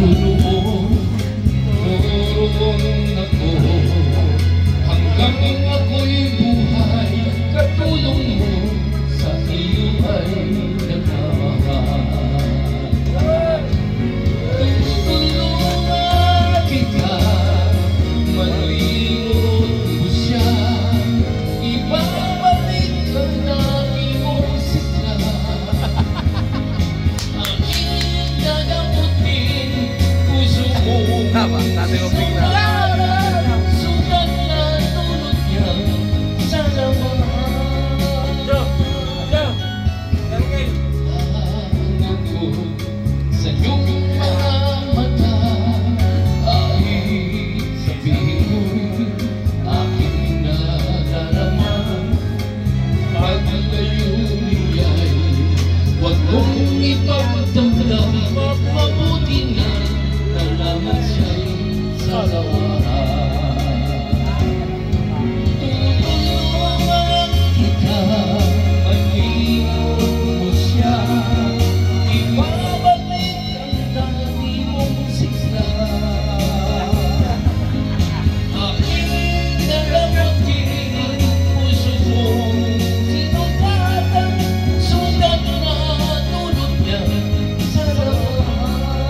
Tutulong ako hanggang ako'y buhay, katulong mo sa iyo ay nagmamahal. Tutulungan kita, malimot mo siya, ibabalik ang dati mong sigla. Aking gagamutin puso mo. Tama, natin yung bigla. Sugat na tulog niya sa laman. Hangat ko sa iyong mga mata, kahit sabihin mo'y aking nadarama. Paglayo niya'y huwag mong ipagdamdam, mabuti na nalaman siya'y salawahan. Tutulungan kita, malimot mo siya, ibabalik ang dati mong sigla. Aking gagamutin puso mong sinugatan, sugat na tulog niya sa laman.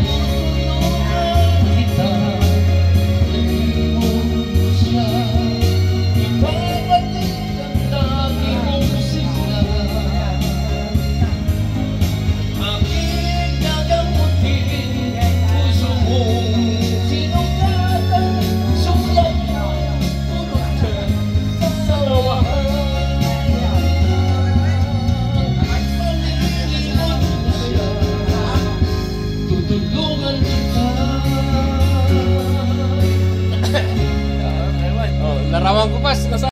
Tutulungan kita, malimot mo siya, ibabalik ang dati mong sigla. Aking gagamutin puso mong sinugatan, sugat na tulog niya sa laman. Malimot mo siya, tutulungan kita. Oh, larawan ko pas.